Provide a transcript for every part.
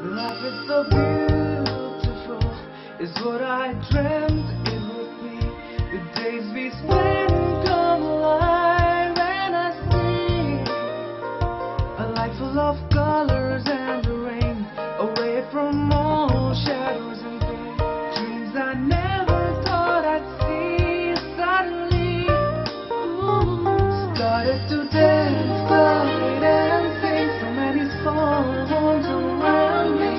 Life is so beautiful, is what I dreamt it would be. The days we spend come alive and I see a life full of colors and the rain, away from all shadows and pain. Dreams I never thought I'd see suddenly. Started to dance, flight and sing so many songs around me.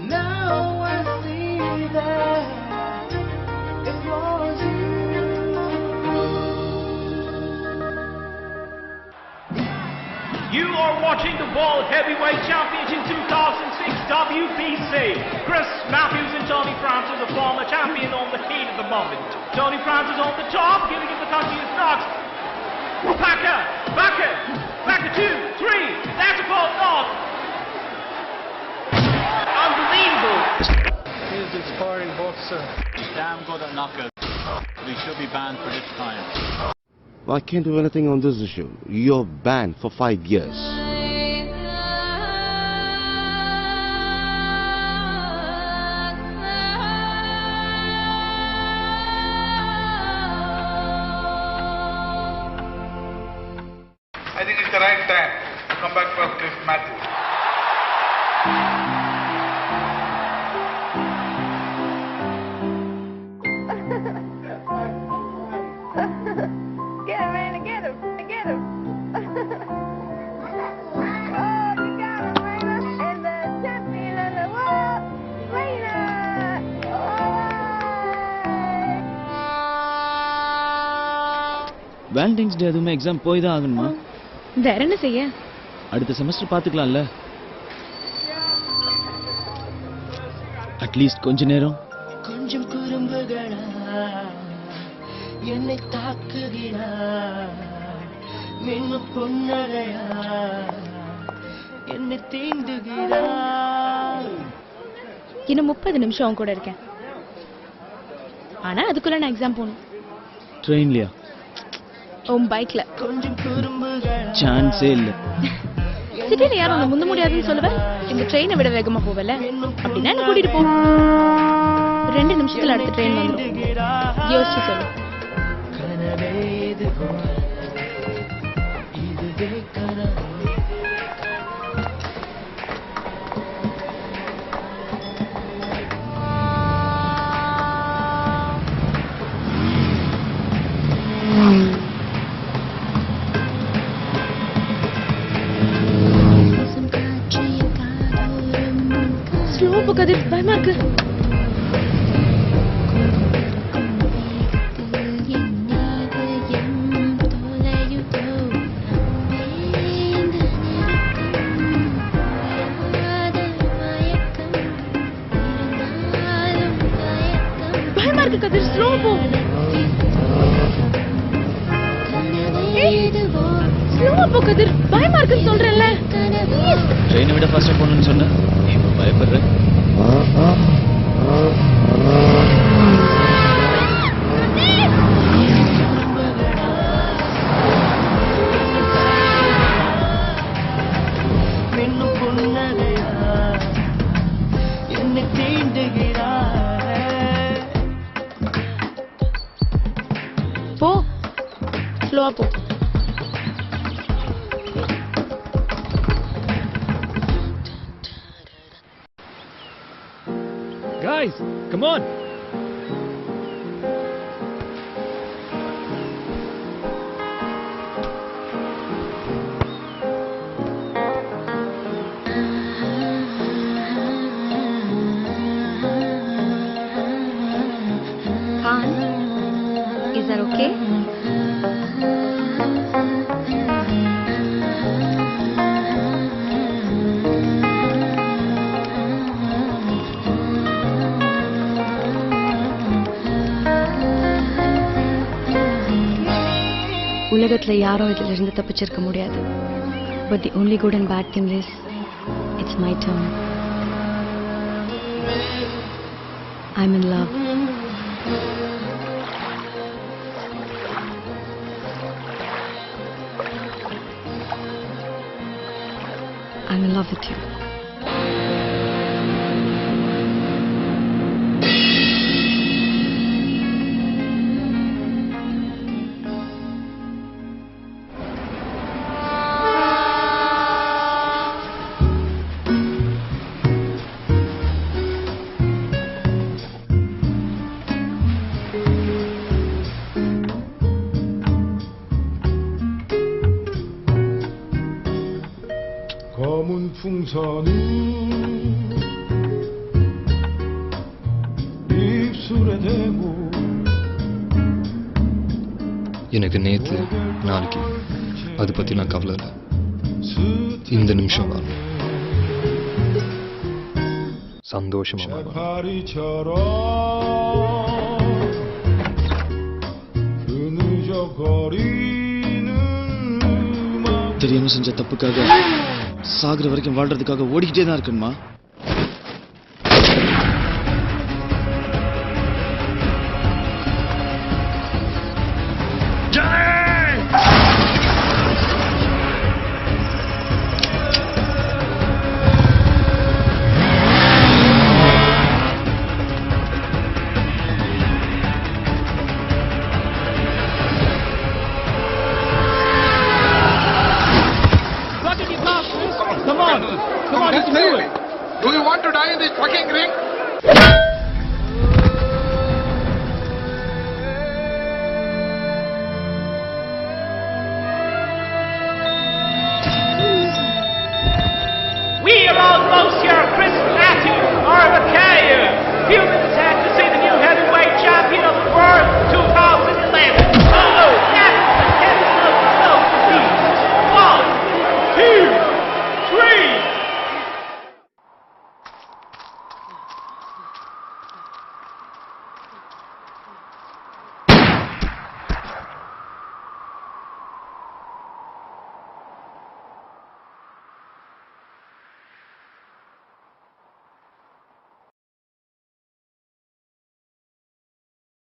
Now I see that it was you. You are watching the World Heavyweight Championship 2006 WBC. Chris Matthews and Tony Francis, a former champion, on the heat of the moment. Tony Francis on the top, giving him the touchiest knocks. Packer, 2, 3, that's a false knock. Unbelievable. He's a sparring boxer. Damn good at knockouts, but he should be banned for this time. I can't do anything on this issue. You're banned for 5 years. I think it's the right time to come back for Chris Matthews. Get him, man, get him, get him. Oh, you got him, Raina. And the champion of the world, Raina. Valentine's day அதுவுமே exam போய் தான் ஆகணுமா? வேற என்ன செய்ய? அடுத்த semester பார்த்துக்கலாம்ல. At least கொஞ்ச நேரம். கொஞ்சம் குறும்புகளா என்னை தாக்குகிறாய், மின்னும் புன்னகையா என்னை தீண்டுகிறாய். இன்னும் 30 நிமிஷம் அவன் கூட இருக்கேன். ஆனா அதுக்குள்ள நான் எக்ஸாம் போகணும். ட்ரெயின்லயா? உன் பைக்ல. கொஞ்சம் குறும்புகளா சான்ஸே இல்ல. சிட்டில யாரும் உன்னை முந்த முடியாதுன்னு சொல்லுவேன். இந்த ட்ரெயினை விட வேகமா போவல. அப்படின்னா என்ன கூட்டிட்டு போ. 2 நிமிஷத்துல அடுத்த ட்ரெயின் வந்துடும். யோசிச்சு சொல்லு. கனவே இதுவோ, இதுவே கனவு. ஸ்லோ போகாதே, பயமா இருக்கு. பயமா இருக்கு கதிர், ஸ்லோ போ. ஸ்லோ போ கதிர், பயமா இருக்குன்னு சொல்றேன்ல. ட்ரெயினை விட ஃபாஸ்டா போகணும்னு சொன்ன, இப்போ பயப்படுற. மின்னும் புன்னகையா என்னை தீண்டுகிறாய். போ, ஸ்லோவா போ. Guys, come on. Han, is that okay? உலகத்துல யாரும் இதுல இருந்து தப்பிச்சிருக்க முடியாது. But the only good and bad thing is, it's my turn. I'm in love. I'm in love with you. 머문 풍선은 입술에 대고 எனக்கு நேற்று நாளைக்கு அதை பற்றி நான் கவலை இல்லை. இந்த நிமிஷம் வாழும் சந்தோஷமா வாழும். 파리처럼 흐느적거리는 தெரியாம செஞ்ச தப்புக்காக சாகுற வரைக்கும் வாழ்றதுக்காக ஓடிக்கிட்டே தான் இருக்கணுமா?